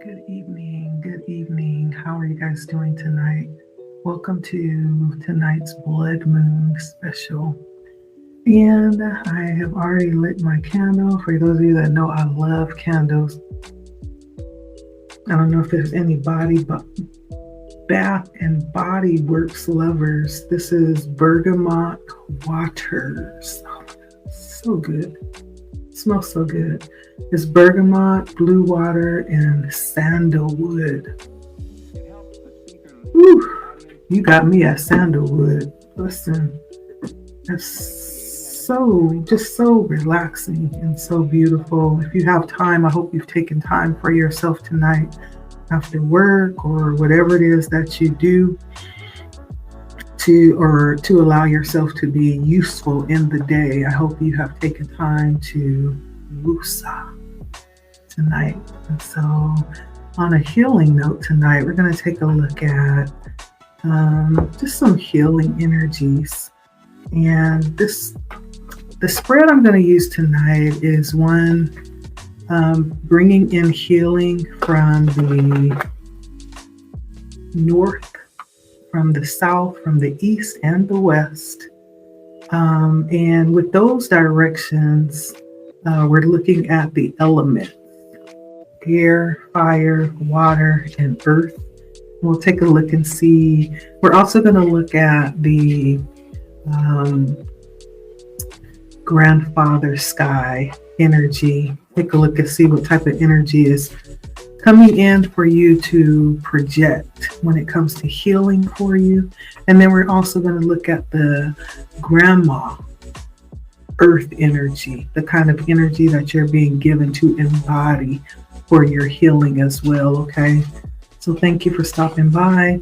Good evening. Good evening. How are you guys doing tonight? Welcome to tonight's Blood Moon special. And I have already lit my candle. For those of you that know, I love candles. I don't know if there's any bath and body works lovers. This is bergamot waters. Oh, so good. It smells so good. It's bergamot, blue water, and sandalwood. Whew, you got me at sandalwood. Listen, that's just so relaxing and so beautiful. If you have time, I hope you've taken time for yourself tonight after work or whatever it is that you do to allow yourself to be useful in the day. I hope you have taken time to woosah tonight. And so on a healing note tonight, we're going to take a look at just some healing energies. And the spread I'm going to use tonight is one bringing in healing from the north, from the south, from the east, and the west. And with those directions, we're looking at the elements: air, fire, water, and earth. We'll take a look and see. We're also going to look at the grandfather sky energy. Take a look and see what type of energy is coming in for you to project when it comes to healing for you. And then we're also going to look at the grandma earth energy, the kind of energy that you're being given to embody for your healing as well. Okay. So thank you for stopping by.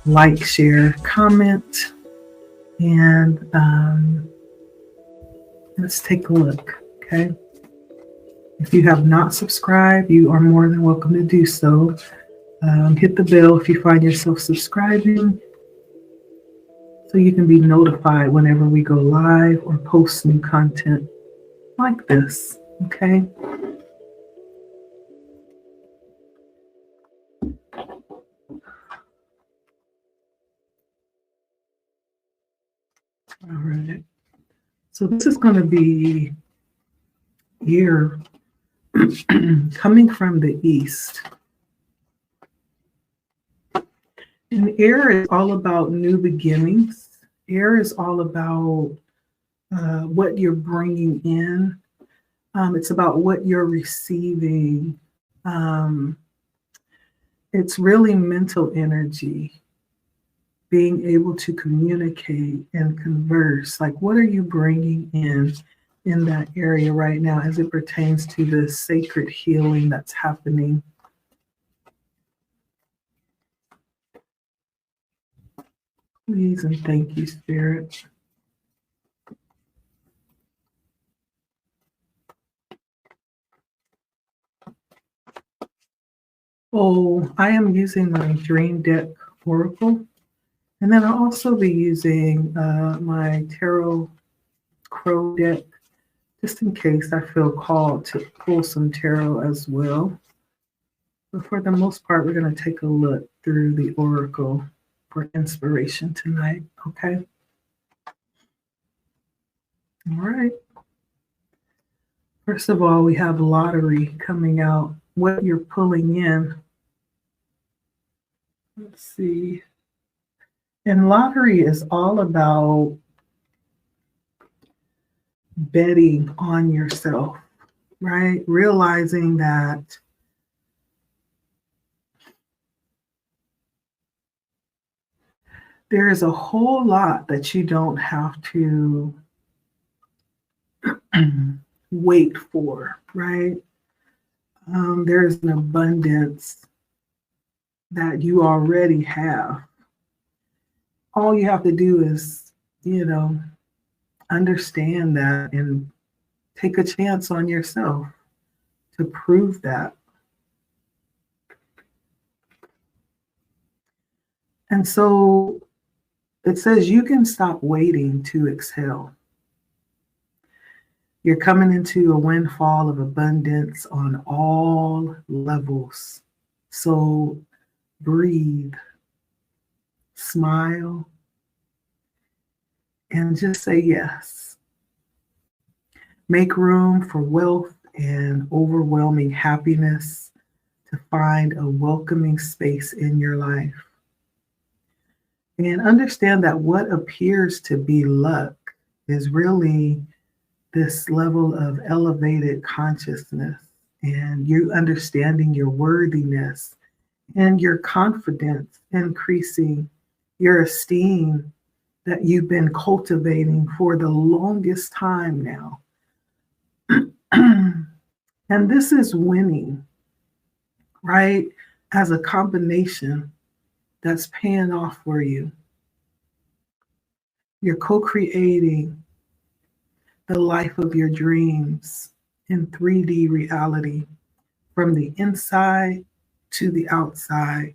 Like, share, comment, and let's take a look. Okay. If you have not subscribed, you are more than welcome to do so. Hit the bell if you find yourself subscribing so you can be notified whenever we go live or post new content like this. Okay. All right. So this is going to be air coming from the east. And air is all about new beginnings. Air is all about what you're bringing in. It's about what you're receiving. It's really mental energy, being able to communicate and converse. Like, what are you bringing in that area right now as it pertains to the sacred healing that's happening? Please and thank you, Spirit. Oh, I am using my Dream Deck Oracle. And then I'll also be using my Tarot Crow deck, just in case I feel called to pull some tarot as well. But for the most part, we're going to take a look through the Oracle for inspiration tonight. Okay. All right. First of all, we have lottery coming out. What you're pulling in. Let's see. And lottery is all about betting on yourself, right? Realizing that there is a whole lot that you don't have to wait for, right? There's an abundance that you already have. All you have to do is, understand that and take a chance on yourself to prove that. And so it says you can stop waiting to exhale. You're coming into a windfall of abundance on all levels. So breathe, smile, and just say yes. Make room for wealth and overwhelming happiness to find a welcoming space in your life. And understand that what appears to be luck is really this level of elevated consciousness and you understanding your worthiness and your confidence increasing, your esteem that you've been cultivating for the longest time now. And this is winning, right? As a combination that's paying off for you. You're co-creating the life of your dreams in 3D reality from the inside to the outside.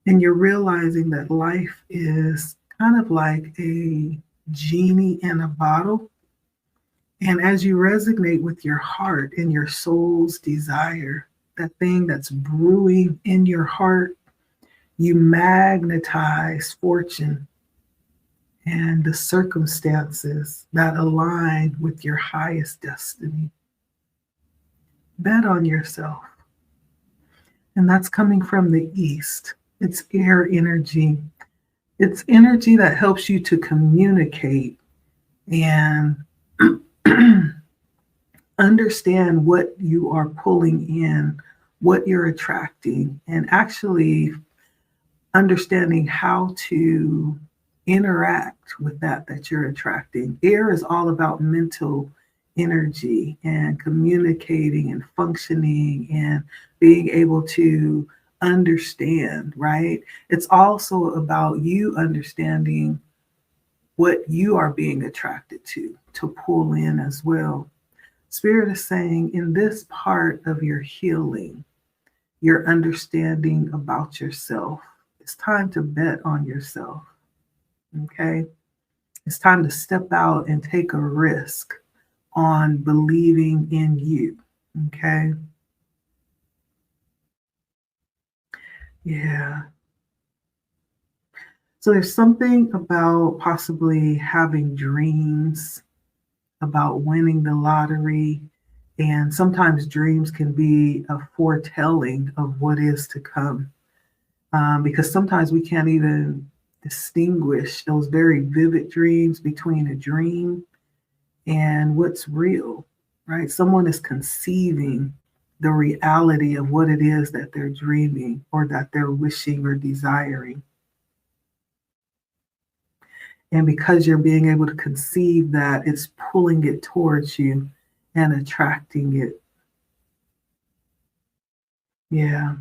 And you're realizing that life is kind of like a genie in a bottle. And as you resonate with your heart and your soul's desire, that thing that's brewing in your heart, you magnetize fortune and the circumstances that align with your highest destiny. Bet on yourself. And that's coming from the east. It's air energy. It's energy that helps you to communicate and understand what you are pulling in, what you're attracting, and actually understanding how to interact with that you're attracting. Air is all about mental energy and communicating and functioning and being able to understand, right? It's also about you understanding what you are being attracted to pull in as well. Spirit is saying in this part of your healing, your understanding about yourself, it's time to bet on yourself. Okay? It's time to step out and take a risk on believing in you. Okay? Yeah. So there's something about possibly having dreams about winning the lottery. And sometimes dreams can be a foretelling of what is to come. Because sometimes we can't even distinguish those very vivid dreams between a dream and what's real, right? Someone is conceiving the reality of what it is that they're dreaming or that they're wishing or desiring. And because you're being able to conceive that, it's pulling it towards you and attracting it. Yeah.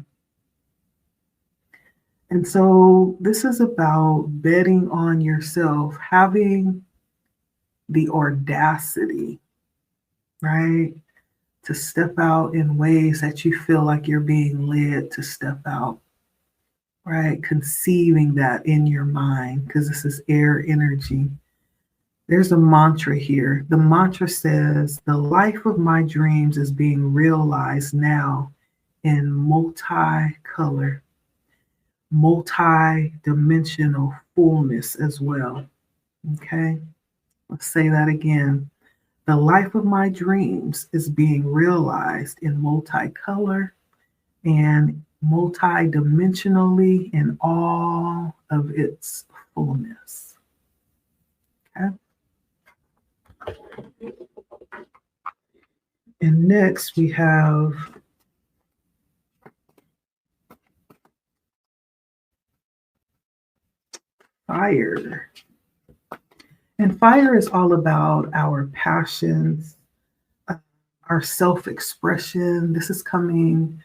And so this is about betting on yourself, having the audacity, right? To step out in ways that you feel like you're being led to step out, right? Conceiving that in your mind, because this is air energy. There's a mantra here. The mantra says, the life of my dreams is being realized now in multicolor, multi-dimensional fullness as well. Okay, let's say that again. The life of my dreams is being realized in multicolor and multi-dimensionally in all of its fullness. Okay. And next we have fire. And fire is all about our passions, our self-expression. This is coming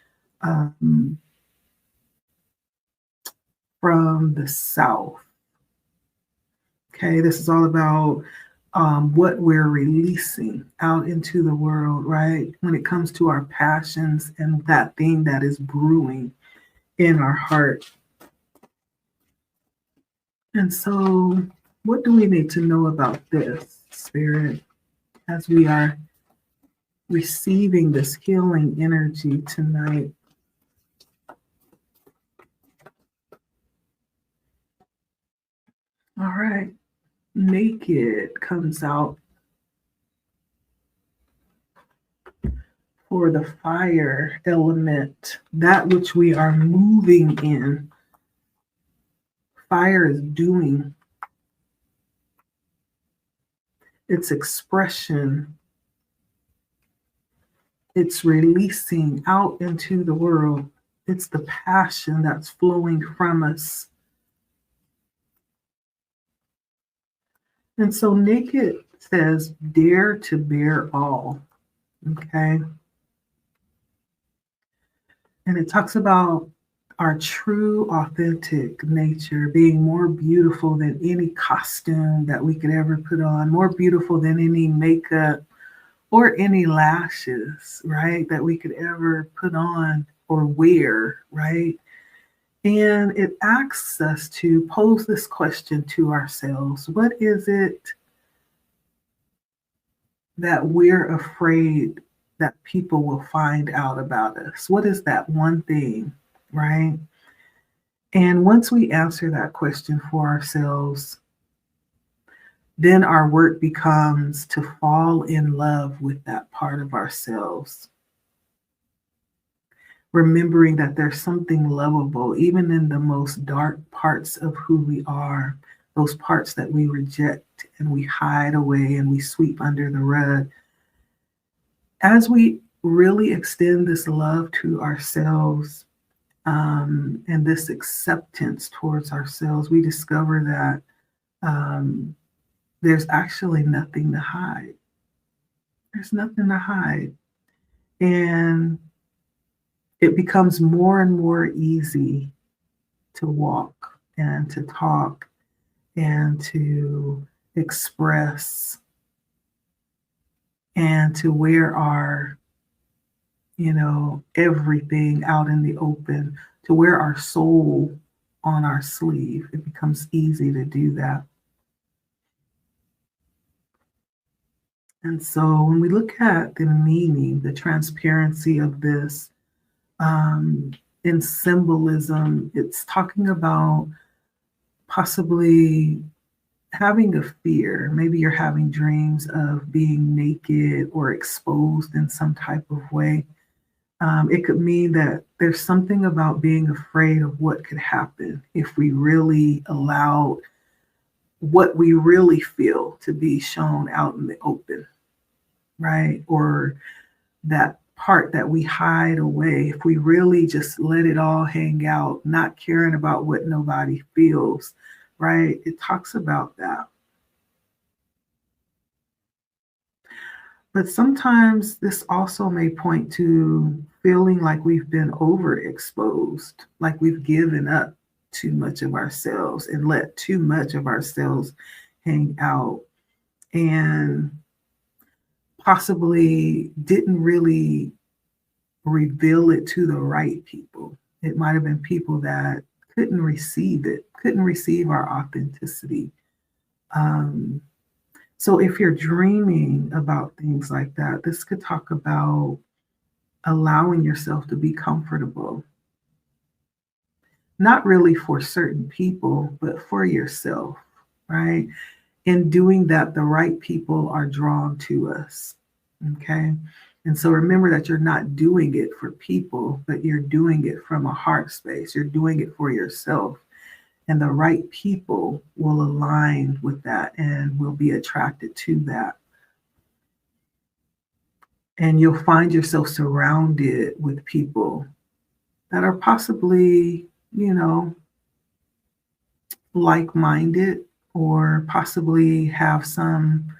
from the South. Okay, this is all about what we're releasing out into the world, right? When it comes to our passions and that thing that is brewing in our heart. And so, what do we need to know about this, Spirit, as we are receiving this healing energy tonight? All right. Naked comes out for the fire element, that which we are moving in. Fire is doing, its expression, it's releasing out into the world. It's the passion that's flowing from us. And so naked says, dare to bear all. Okay. And it talks about our true, authentic nature being more beautiful than any costume that we could ever put on, more beautiful than any makeup or any lashes, right, that we could ever put on or wear, right? And it asks us to pose this question to ourselves. What is it that we're afraid that people will find out about us? What is that one thing, right? And once we answer that question for ourselves, then our work becomes to fall in love with that part of ourselves. Remembering that there's something lovable, even in the most dark parts of who we are, those parts that we reject and we hide away and we sweep under the rug. As we really extend this love to ourselves, and this acceptance towards ourselves, we discover that there's actually nothing to hide. There's nothing to hide. And it becomes more and more easy to walk and to talk and to express and to wear our, everything out in the open, to wear our soul on our sleeve. It becomes easy to do that. And so when we look at the meaning, the transparency of this, in symbolism, it's talking about possibly having a fear. Maybe you're having dreams of being naked or exposed in some type of way. It could mean that there's something about being afraid of what could happen if we really allowed what we really feel to be shown out in the open, right? Or that part that we hide away, if we really just let it all hang out, not caring about what nobody feels, right? It talks about that. But sometimes this also may point to feeling like we've been overexposed, like we've given up too much of ourselves and let too much of ourselves hang out, and possibly didn't really reveal it to the right people. It might have been people that couldn't receive it, couldn't receive our authenticity. Um, so if you're dreaming about things like that, this could talk about allowing yourself to be comfortable, not really for certain people, but for yourself, right? In doing that, the right people are drawn to us. Okay. And so remember that you're not doing it for people, but you're doing it from a heart space. You're doing it for yourself. And the right people will align with that and will be attracted to that. And you'll find yourself surrounded with people that are possibly, like minded, or possibly have some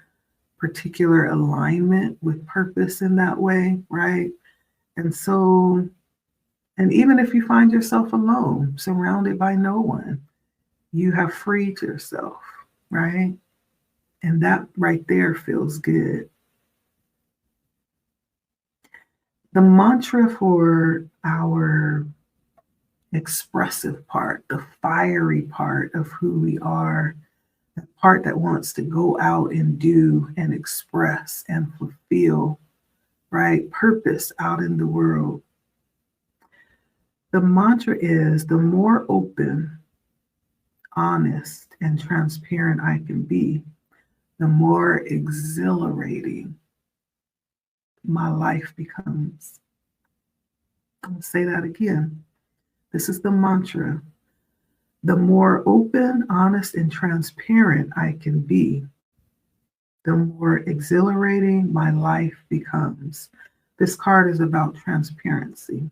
particular alignment with purpose in that way, right? And so, and even if you find yourself alone, surrounded by no one, you have freed yourself, right? And that right there feels good. The mantra for our expressive part, the fiery part of who we are, the part that wants to go out and do and express and fulfill, right? Purpose out in the world. The mantra is, the more open, honest and transparent I can be, the more exhilarating my life becomes. I'll say that again. This is the mantra. The more open, honest, and transparent I can be, the more exhilarating my life becomes. This card is about transparency.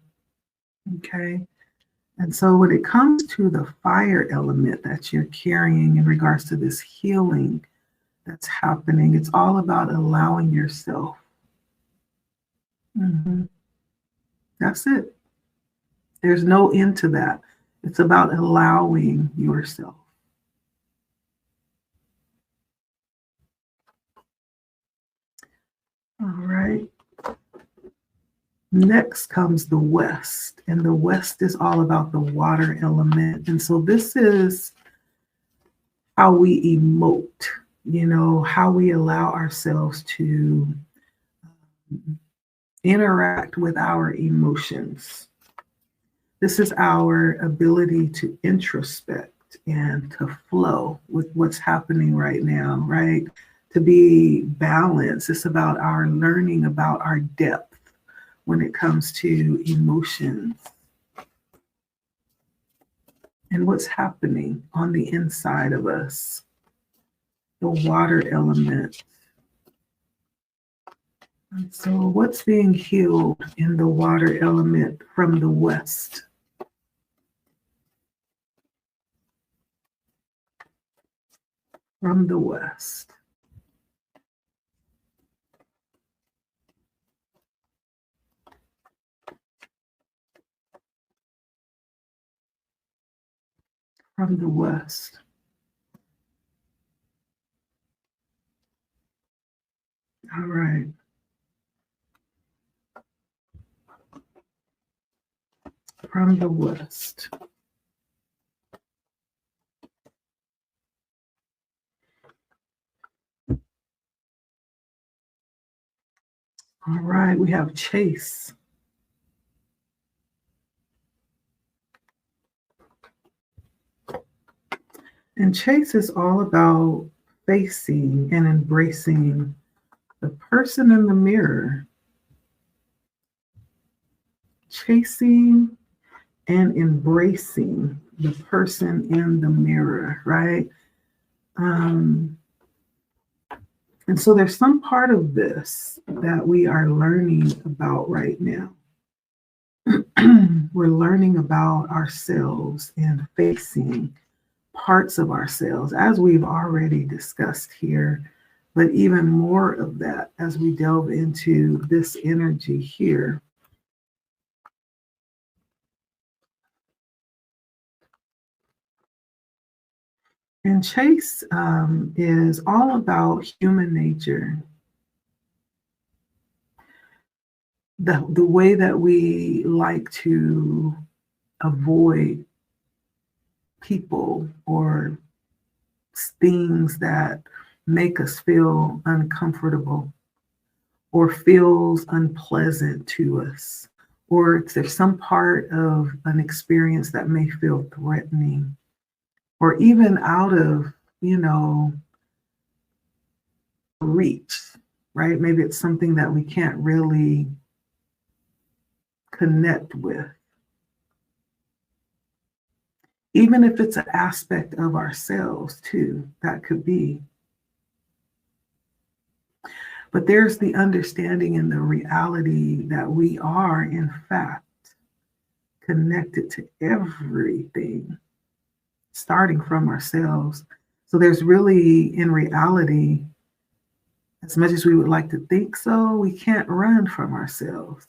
Okay. And so when it comes to the fire element that you're carrying in regards to this healing that's happening, it's all about allowing yourself. That's it. There's no end to that. It's about allowing yourself. All right. Next comes the West, and the West is all about the water element. And so this is how we emote, how we allow ourselves to interact with our emotions. This is our ability to introspect and to flow with what's happening right now, right? To be balanced. It's about our learning about our depth when it comes to emotions and what's happening on the inside of us. The water element. And so what's being healed in the water element from the West? From the West. From the West. All right. From the West. All right, we have Chase. And Chase is all about facing and embracing the person in the mirror. Chasing and embracing the person in the mirror, right? And so there's some part of this that we are learning about right now. We're learning about ourselves and facing parts of ourselves, as we've already discussed here, but even more of that as we delve into this energy here. And Chase is all about human nature. The way that we like to avoid people or things that make us feel uncomfortable or feels unpleasant to us, or if there's some part of an experience that may feel threatening, or even out of, reach, right? Maybe it's something that we can't really connect with. Even if it's an aspect of ourselves too, that could be. But there's the understanding and the reality that we are, in fact, connected to everything, starting from ourselves. So there's really, in reality, as much as we would like to think so, we can't run from ourselves.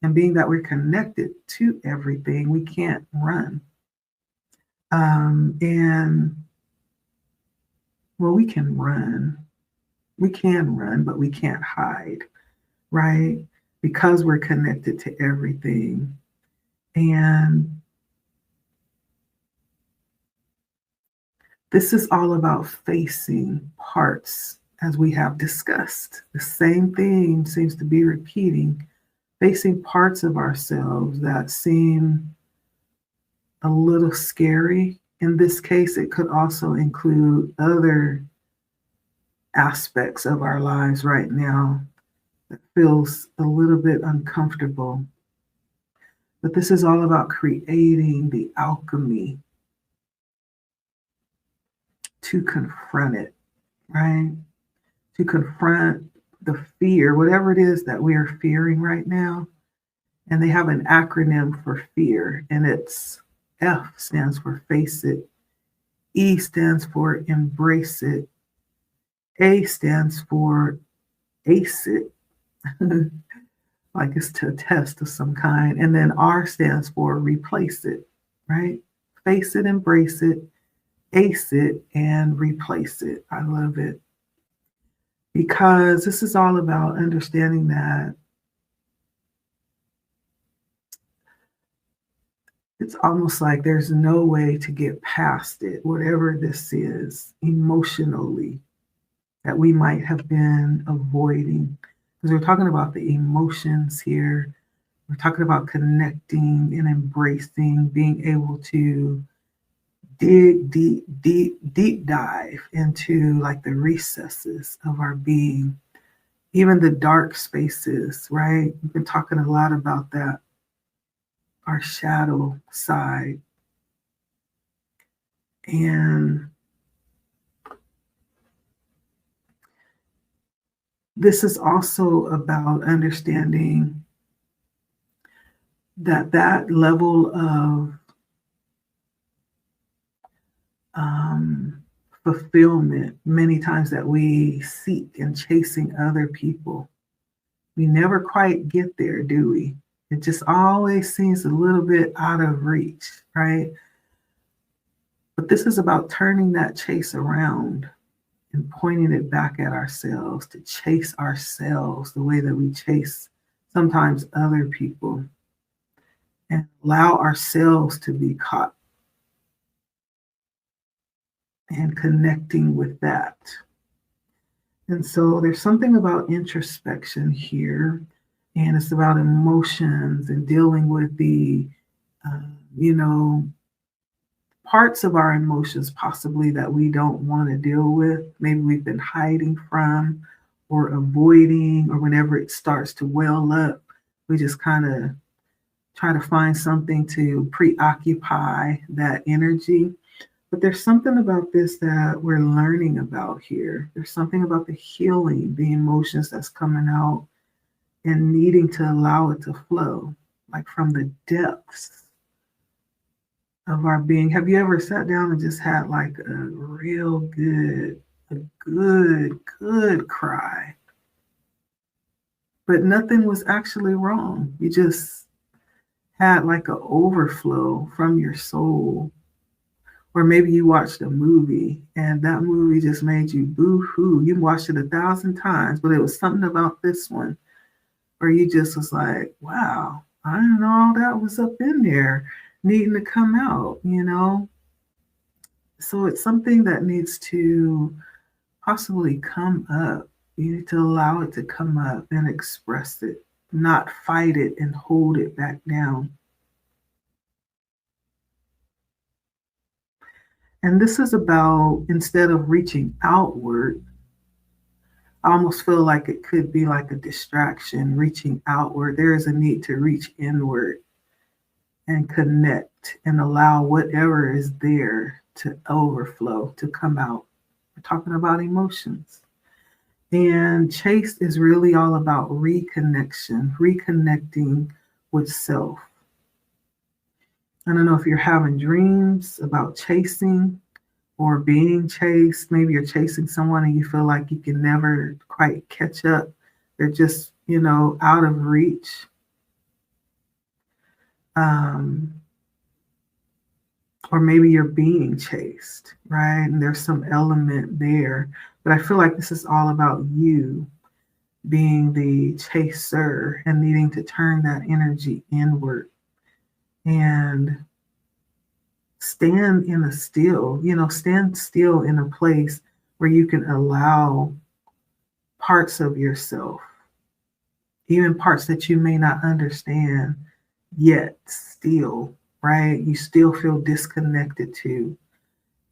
And being that we're connected to everything, we can't run. We can run. We can run, but we can't hide, right? Because we're connected to everything. And this is all about facing parts, as we have discussed. The same thing seems to be repeating, facing parts of ourselves that seem a little scary in this case, it could also include other aspects of our lives right now that feels a little bit uncomfortable. But this is all about creating the alchemy to confront it, right? To confront the fear, whatever it is that we are fearing right now. And they have an acronym for fear, and it's F stands for face it, E stands for embrace it, A stands for ace it, like it's to a test of some kind, and then R stands for replace it, right? Face it, embrace it, ace it, and replace it. I love it because this is all about understanding that it's almost like there's no way to get past it, whatever this is emotionally that we might have been avoiding. Because we're talking about the emotions here. We're talking about connecting and embracing, being able to dig deep, deep, deep dive into like the recesses of our being, even the dark spaces, right? We've been talking a lot about that, our shadow side. And this is also about understanding that that level of fulfillment, many times that we seek in chasing other people, we never quite get there, do we? It just always seems a little bit out of reach, right? But this is about turning that chase around and pointing it back at ourselves, to chase ourselves the way that we chase sometimes other people, and allow ourselves to be caught and connecting with that. And so there's something about introspection here, and it's about emotions and dealing with the, you know, parts of our emotions possibly that we don't want to deal with. Maybe we've been hiding from or avoiding, or whenever it starts to well up, we just kind of try to find something to preoccupy that energy. But there's something about this that we're learning about here. There's something about the healing, the emotions that's coming out and needing to allow it to flow, like from the depths of our being. Have you ever sat down and just had like a good cry, but nothing was actually wrong? You just had like an overflow from your soul. Or maybe you watched a movie and that movie just made you boo-hoo. You watched it 1,000 times, but it was something about this one where you just was like, wow, I didn't know all that was up in there needing to come out, you know? So it's something that needs to possibly come up. You need to allow it to come up and express it, not fight it and hold it back down. And this is about, instead of reaching outward, I almost feel like it could be like a distraction, reaching outward. There is a need to reach inward and connect and allow whatever is there to overflow, to come out. We're talking about emotions. And chase is really all about reconnection, reconnecting with self. I don't know if you're having dreams about chasing or being chased. Maybe you're chasing someone and you feel like you can never quite catch up. They're just, you know, out of reach. Or maybe you're being chased, right? And there's some element there. But I feel like this is all about you being the chaser and needing to turn that energy inward and stand still in a place where you can allow parts of yourself, even parts that you may not understand yet still, right? You still feel disconnected to.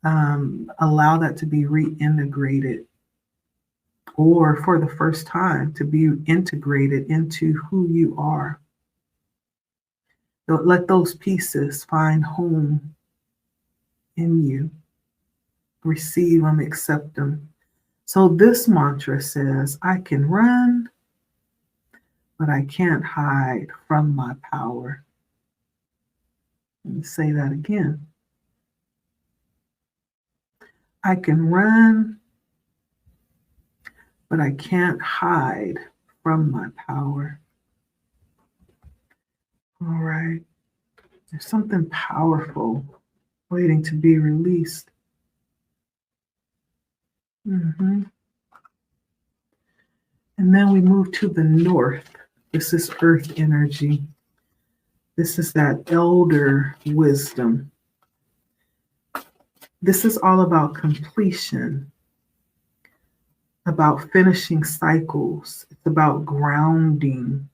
allow that to be reintegrated, or for the first time to be integrated into who you are. Don't let those pieces find home in you. Receive them, accept them. So this mantra says, I can run, but I can't hide from my power. Let me say that again. I can run, but I can't hide from my power. All right. There's something powerful waiting to be released. And then we move to the north. This is earth energy. This is that elder wisdom. This is all about completion, about finishing cycles. It's about grounding.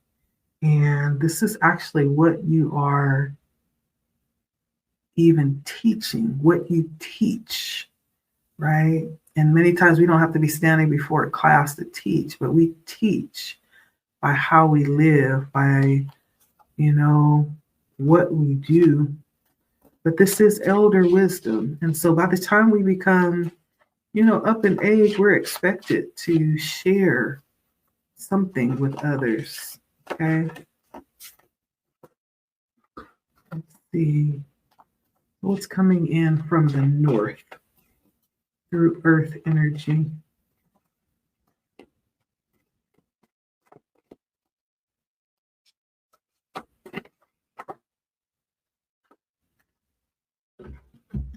And this is actually what you are even teaching, what you teach, right? And many times we don't have to be standing before a class to teach, but we teach by how we live, by, what we do. But this is elder wisdom. And so by the time we become, up in age, we're expected to share something with others. Okay. Let's see what's coming in from the north through earth energy.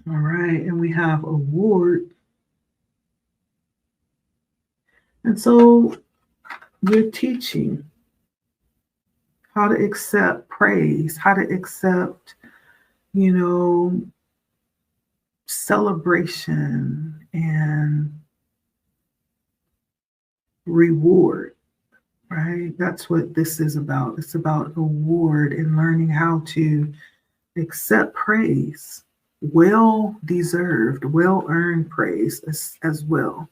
All right, and we have award. And so we're teaching how to accept praise, how to accept, celebration and reward, right? That's what this is about. It's about award and learning how to accept praise, well deserved, well earned praise as well.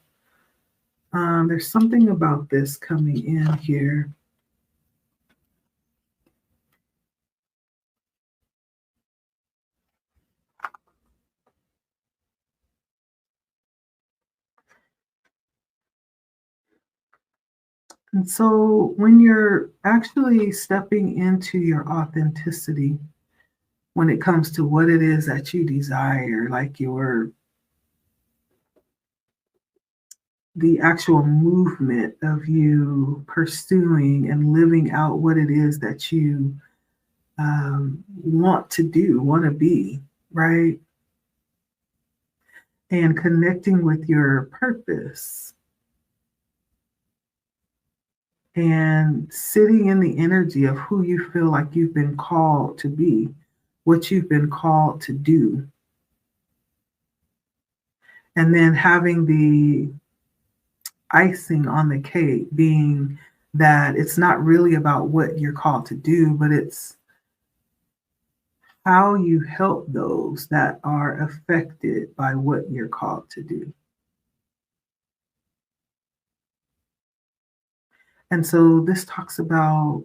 There's something about this coming in here. And so when you're actually stepping into your authenticity, when it comes to what it is that you desire, like the actual movement of you pursuing and living out what it is that you want to do, want to be, right? And connecting with your purpose and sitting in the energy of who you feel like you've been called to be, what you've been called to do. And then having the icing on the cake being that it's not really about what you're called to do, but it's how you help those that are affected by what you're called to do. And so this talks about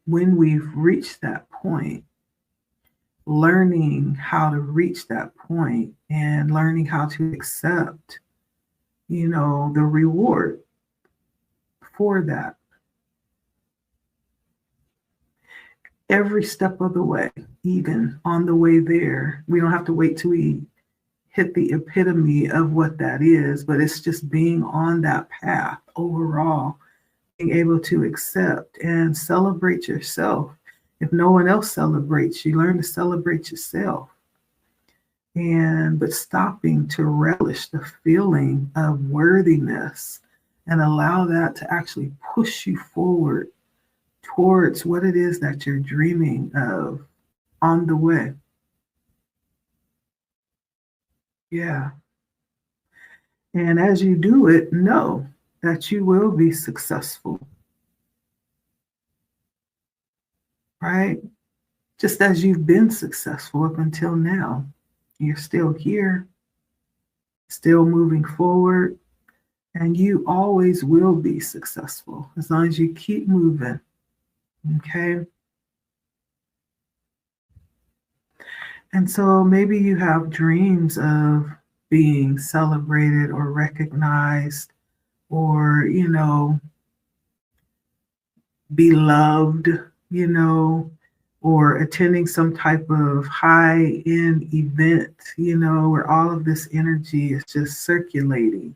when we've reached that point, learning how to reach that point and learning how to accept, the reward for that. Every step of the way, even on the way there, we don't have to wait till we hit the epitome of what that is, but it's just being on that path overall, being able to accept and celebrate yourself. If no one else celebrates, you learn to celebrate yourself. But stopping to relish the feeling of worthiness and allow that to actually push you forward towards what it is that you're dreaming of on the way. Yeah. And as you do it, know that you will be successful. Right? Just as you've been successful up until now. You're still here, still moving forward, and you always will be successful as long as you keep moving. Okay. And so maybe you have dreams of being celebrated or recognized or, beloved, or attending some type of high end event, where all of this energy is just circulating.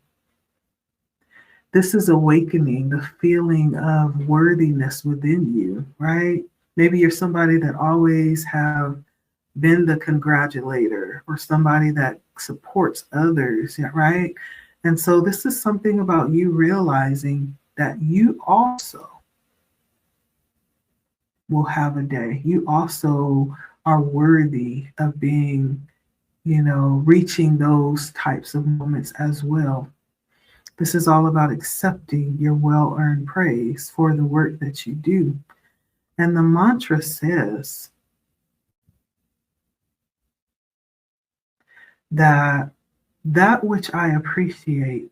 This is awakening the feeling of worthiness within you, right? Maybe you're somebody that always have been the congratulator or somebody that supports others, yeah, right? And so this is something about you realizing that you also will have a day. You also are worthy of being, reaching those types of moments as well. This is all about accepting your well earned praise for the work that you do. And the mantra says that that which I appreciate.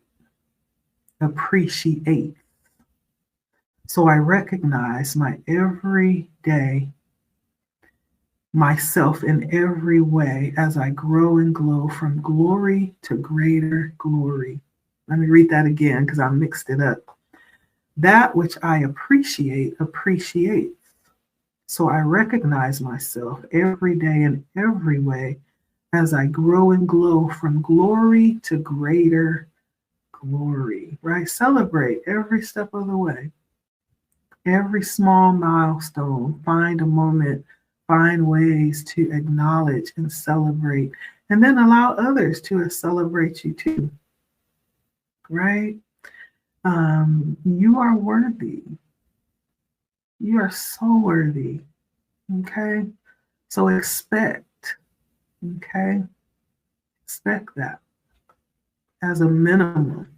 So I recognize my everyday myself in every way as I grow and glow from glory to greater glory. Let me read that again because I mixed it up. That which I appreciates. So I recognize myself every day in every way as I grow and glow from glory to greater glory, right? Celebrate every step of the way, every small milestone. Find a moment, find ways to acknowledge and celebrate, and then allow others to celebrate you too, right? You are worthy. You are so worthy. Okay. So okay? Expect that as a minimum.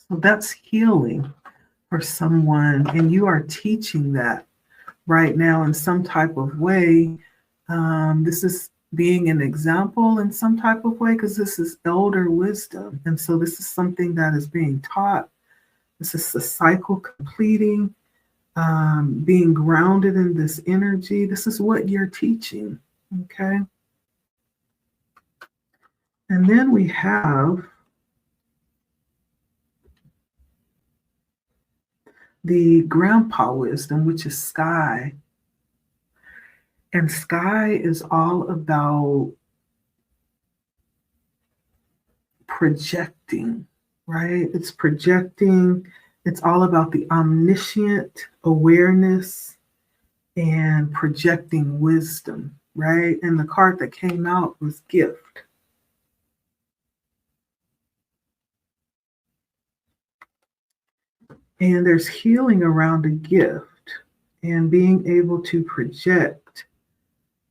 So that's healing for someone, and you are teaching that right now in some type of way. This is being an example in some type of way because this is elder wisdom. And so this is something that is being taught. This is the cycle completing, being grounded in this energy. This is what you're teaching. Okay. And then we have the grandpa wisdom, which is sky. And sky is all about projecting, right? It's projecting. It's all about the omniscient awareness and projecting wisdom, right? And the card that came out was gift. And there's healing around a gift and being able to project,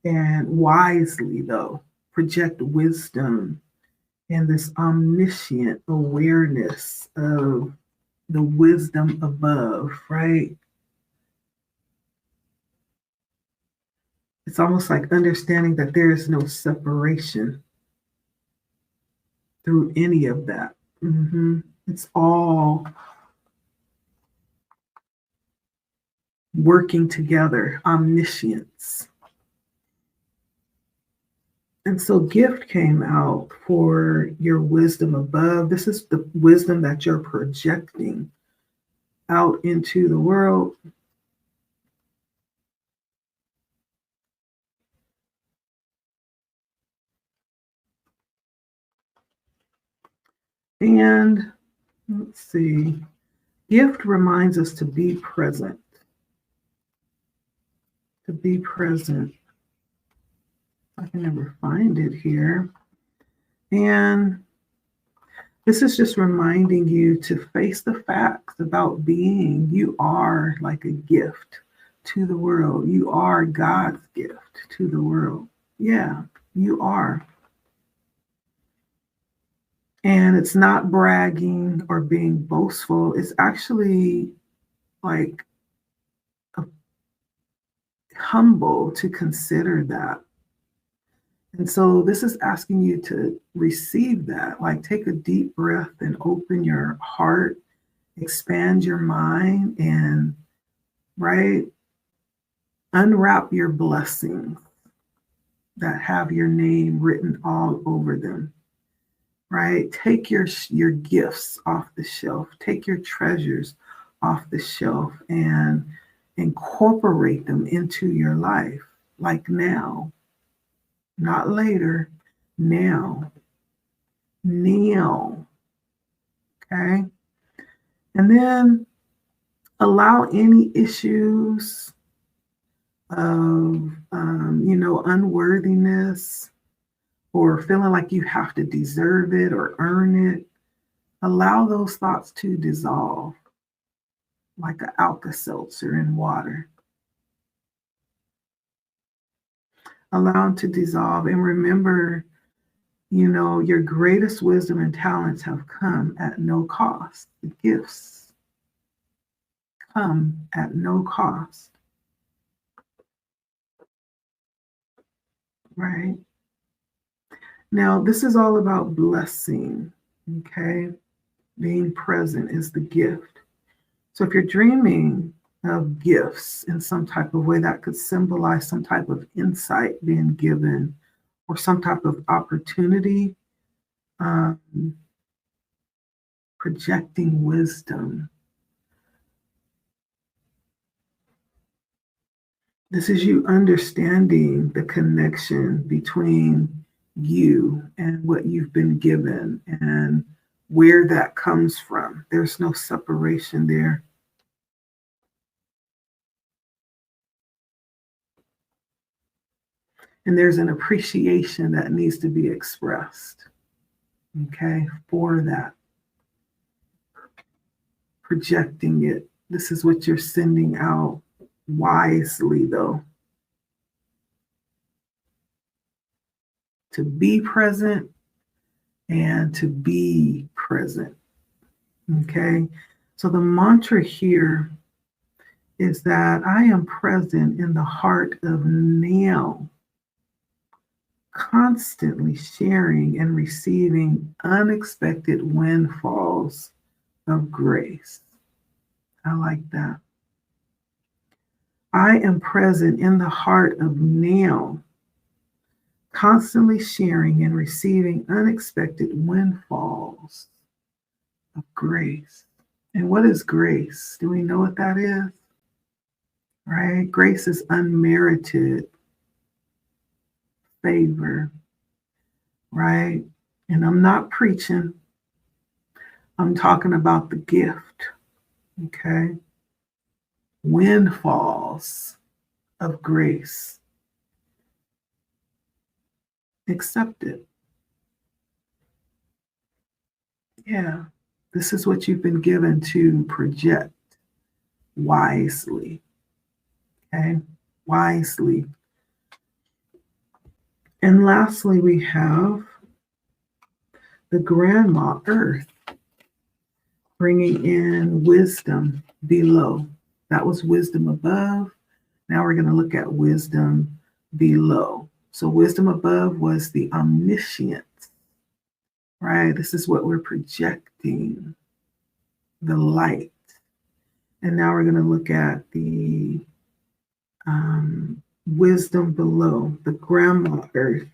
and wisely, though, project wisdom and this omniscient awareness of the wisdom above, right? It's almost like understanding that there is no separation through any of that. It's all working together, omniscience. And so gift came out for your wisdom above. This is the wisdom that you're projecting out into the world. And let's see, gift reminds us to be present. To be present. I can never find it here. And this is just reminding you to face the facts about being. You are like a gift to the world. You are God's gift to the world. Yeah, you are. And it's not bragging or being boastful. It's actually like humble to consider that. And so this is asking you to receive that. Like, take a deep breath and open your heart, expand your mind, and right, unwrap your blessings that have your name written all over them. Right? Take your gifts off the shelf. Take your treasures off the shelf and incorporate them into your life. Like now, not later, now. Now. Okay? And then allow any issues of, unworthiness or feeling like you have to deserve it or earn it. Allow those thoughts to dissolve like an Alka-Seltzer in water. Allow them to dissolve and remember, your greatest wisdom and talents have come at no cost. The gifts come at no cost. Right? Now, this is all about blessing, okay? Being present is the gift. So if you're dreaming of gifts in some type of way, that could symbolize some type of insight being given or some type of opportunity, projecting wisdom. This is you understanding the connection between you and what you've been given and where that comes from. There's no separation there. And there's an appreciation that needs to be expressed, okay, for that. Projecting it. This is what you're sending out wisely, though. To be present and to be present. Okay. So the mantra here is that I am present in the heart of now, constantly sharing and receiving unexpected windfalls of grace. I like that. I am present in the heart of now, constantly sharing and receiving unexpected windfalls of grace. And what is grace? Do we know what that is? Right? Grace is unmerited favor, right? And I'm not preaching. I'm talking about the gift, okay? Windfalls of grace. Accept it. Yeah, this is what you've been given to project wisely, okay? Wisely. And lastly, we have the Grandma Earth, bringing in wisdom below. That was wisdom above. Now we're going to look at wisdom below. So wisdom above was the omniscience, right? This is what we're projecting, the light. And now we're going to look at the wisdom below, the Grandma Earth,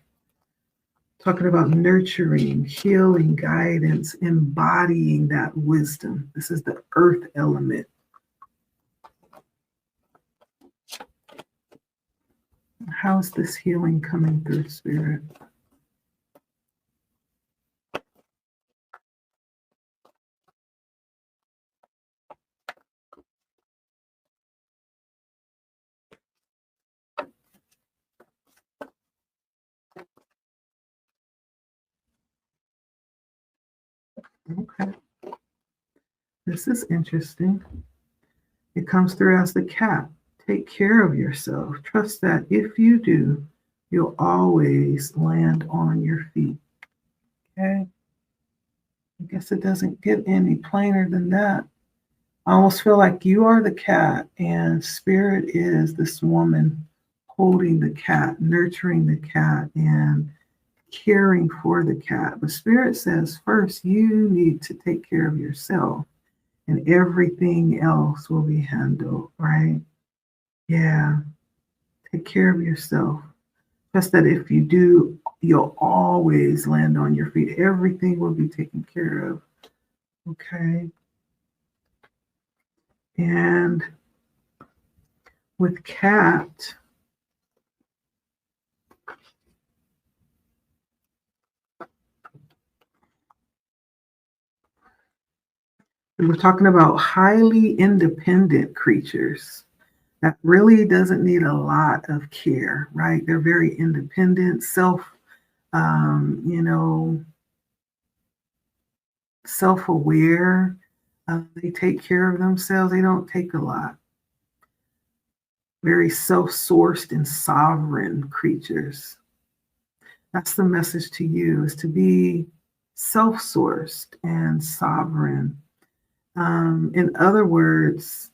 talking about nurturing, healing, guidance, embodying that wisdom. This is the earth element. How is this healing coming through, Spirit? Okay. This is interesting. It comes through as the cat. Take care of yourself. Trust that if you do, you'll always land on your feet. Okay. I guess it doesn't get any plainer than that. I almost feel like you are the cat and Spirit is this woman holding the cat, nurturing the cat, and caring for the cat. But Spirit says first you need to take care of yourself and everything else will be handled, right? Yeah, take care of yourself. Just that if you do, you'll always land on your feet. Everything will be taken care of. Okay. And with cat, we're talking about highly independent creatures that really doesn't need a lot of care, right? They're very independent, you know, self-aware. They take care of themselves. They don't take a lot. Very self-sourced and sovereign creatures. That's the message to you, is to be self-sourced and sovereign. In other words,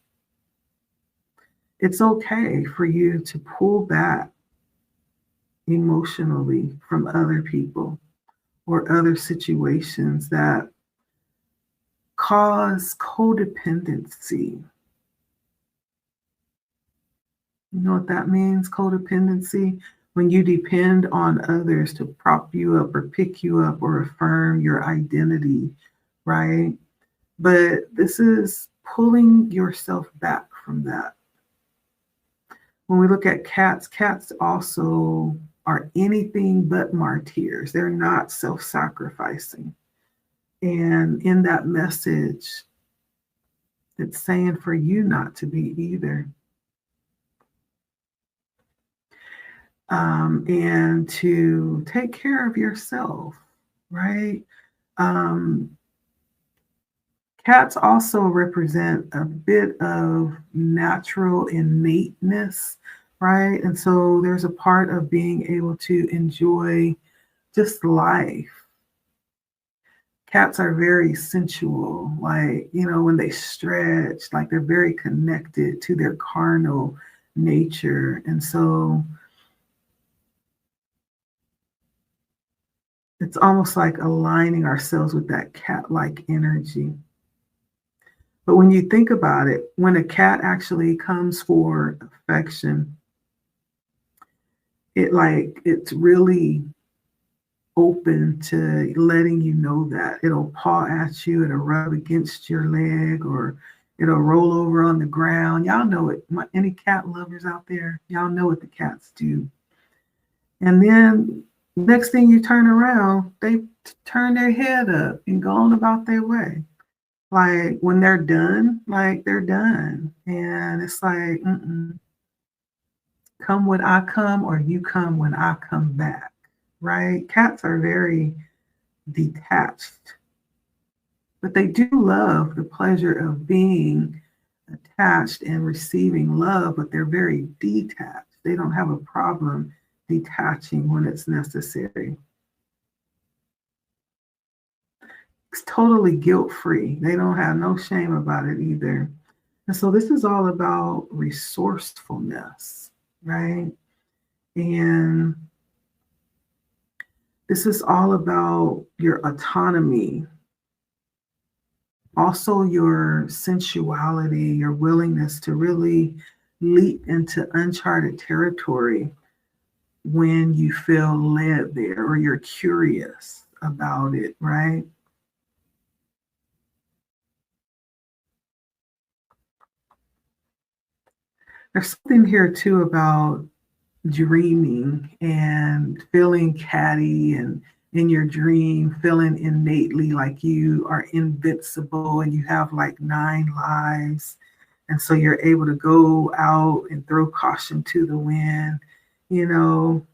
it's okay for you to pull back emotionally from other people or other situations that cause codependency. You know what that means, codependency? When you depend on others to prop you up or pick you up or affirm your identity, right? But this is pulling yourself back from that. When we look at cats, cats also are anything but martyrs. They're not self-sacrificing. And in that message, it's saying for you not to be either. And to take care of yourself, right? Cats also represent a bit of natural innateness, right? And so there's a part of being able to enjoy just life. Cats are very sensual, like, you know, when they stretch, like they're very connected to their carnal nature. And so it's almost like aligning ourselves with that cat-like energy. But when you think about it, when a cat actually comes for affection, it's really open to letting you know that. It'll paw at you, it'll rub against your leg, or it'll roll over on the ground. Y'all know it. Any cat lovers out there, y'all know what the cats do. And then next thing you turn around, they turn their head up and go on about their way. Like when they're done, like they're done. And it's like, come when I come, or you come when I come back, right? Cats are very detached, but they do love the pleasure of being attached and receiving love, but they're very detached. They don't have a problem detaching when it's necessary. It's totally guilt-free. They don't have no shame about it either. And so this is all about resourcefulness, right? And this is all about your autonomy, also your sensuality, your willingness to really leap into uncharted territory when you feel led there or you're curious about it, right? There's something here too about dreaming and feeling catty, and in your dream feeling innately like you are invincible and you have like 9 lives, and so you're able to go out and throw caution to the wind, you know,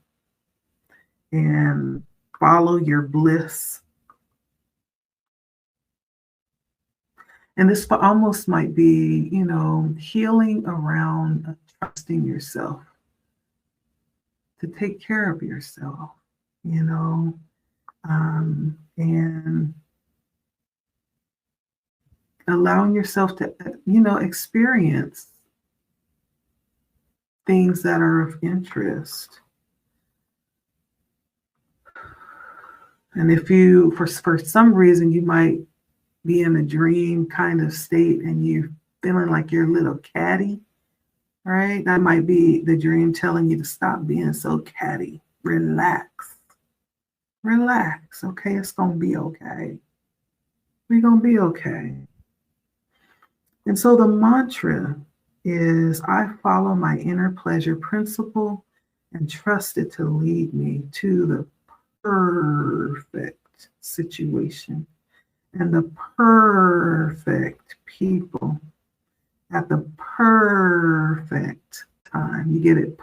and follow your bliss. And this almost might be, you know, healing around trusting yourself to take care of yourself, you know, and allowing yourself to, you know, experience things that are of interest. And if you, for some reason, you might be in a dream kind of state and you're feeling like you're a little catty, right? That might be the dream telling you to stop being so catty. Relax. Relax. Okay, it's going to be okay. We're going to be okay. And so the mantra is I follow my inner pleasure principle and trust it to lead me to the perfect situation and the perfect people at the perfect time. You get it,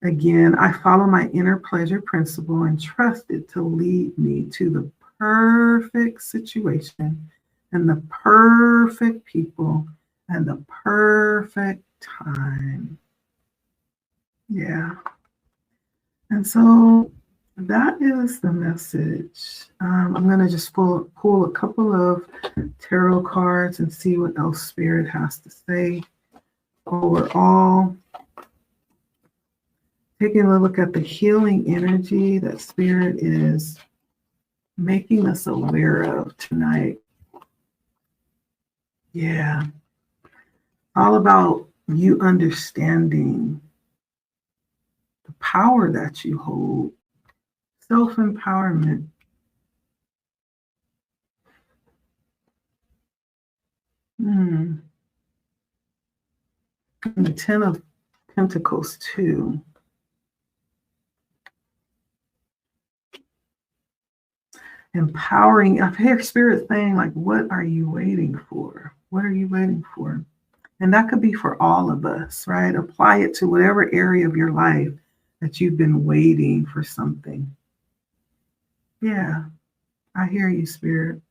Again, I follow my inner pleasure principle and trust it to lead me to the perfect situation and the perfect people and the perfect time. Yeah. And so that is the message. I'm going to just pull a couple of tarot cards and see what else Spirit has to say overall. Taking a look at the healing energy that Spirit is making us aware of tonight. Yeah. All about you understanding the power that you hold, self-empowerment. And the Ten of Pentacles too. Empowering. I hear Spirit saying, like, what are you waiting for? What are you waiting for? And that could be for all of us, right? Apply it to whatever area of your life that you've been waiting for something. Yeah, I hear you, Spirit.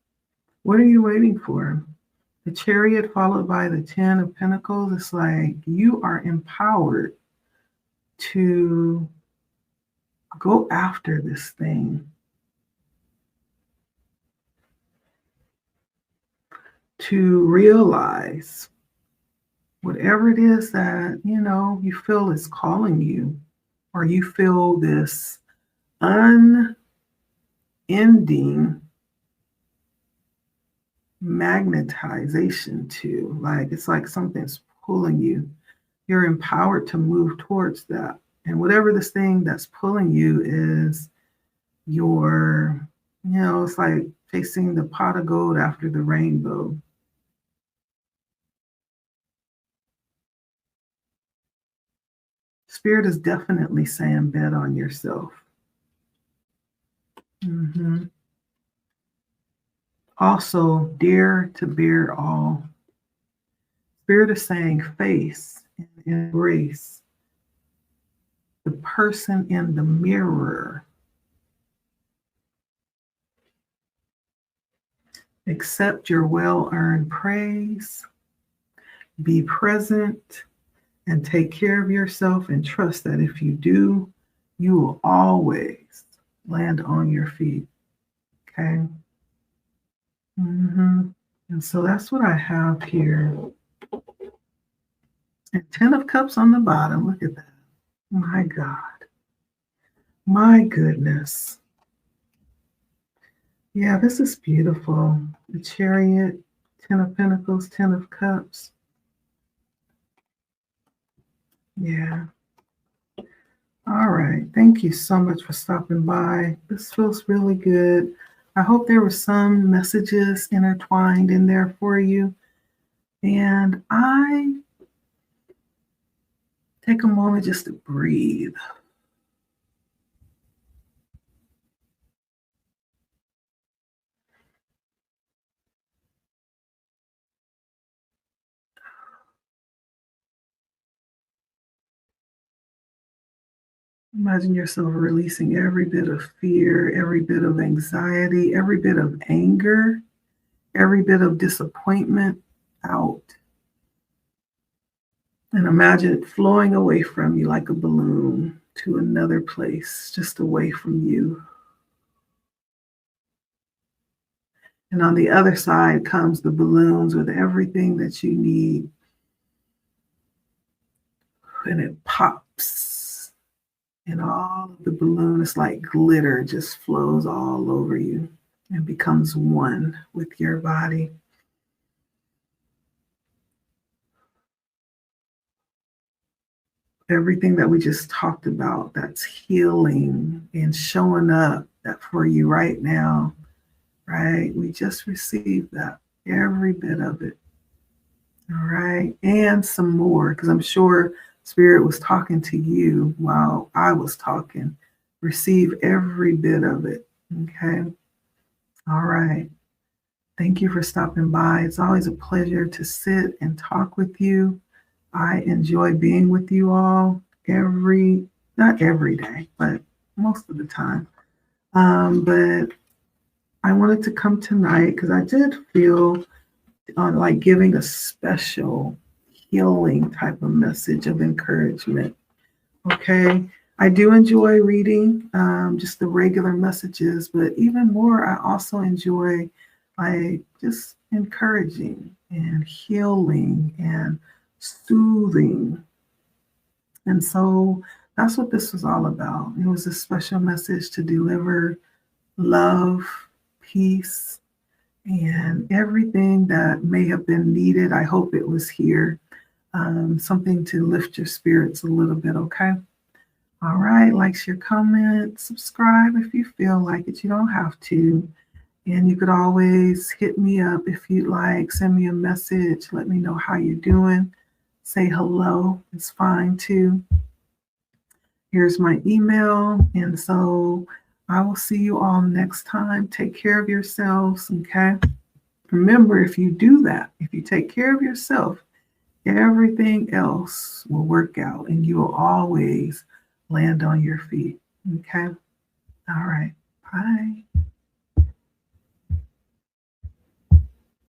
What are you waiting for? The Chariot followed by the Ten of Pentacles. It's like you are empowered to go after this thing. To realize whatever it is that, you feel is calling you, or you feel this unending magnetization to, like, it's like something's pulling you. You're empowered to move towards that. And whatever this thing that's pulling you is your, it's like chasing the pot of gold after the rainbow. Spirit is definitely saying bet on yourself. Also, dare to bear all. Spirit is saying face and embrace the person in the mirror. Accept your well-earned praise. Be present and take care of yourself, and trust that if you do, you will always land on your feet. Okay? And so that's what I have here. And 10 of Cups on the bottom. Look at that. My God. My goodness. Yeah, this is beautiful. The Chariot, 10 of Pentacles, 10 of Cups. Yeah. All right. Thank you so much for stopping by. This feels really good. I hope there were some messages intertwined in there for you. And I take a moment just to breathe. Imagine yourself releasing every bit of fear, every bit of anxiety, every bit of anger, every bit of disappointment out. And imagine it flowing away from you like a balloon to another place, just away from you. And on the other side comes the balloons with everything that you need and it pops. And all of the balloon is like glitter, just flows all over you and becomes one with your body. Everything that we just talked about that's healing and showing up that for you right now, right? We just received that, every bit of it. All right. And some more, because I'm sure Spirit was talking to you while I was talking. Receive every bit of it. Okay. All right. Thank you for stopping by. It's always a pleasure to sit and talk with you. I enjoy being with you all not every day, but most of the time. But I wanted to come tonight because I did feel like giving a special healing type of message of encouragement. Okay. I do enjoy reading just the regular messages, but even more, I also enjoy like just encouraging and healing and soothing. And so that's what this was all about. It was a special message to deliver love, peace, and everything that may have been needed. I hope it was here. Something to lift your spirits a little bit, okay? All right, like, share, comment, subscribe if you feel like it. You don't have to. And you could always hit me up if you'd like. Send me a message. Let me know how you're doing. Say hello. It's fine too. Here's my email. And so I will see you all next time. Take care of yourselves, okay? Remember, if you do that, if you take care of yourself, everything else will work out and you will always land on your feet, okay? All right. Bye.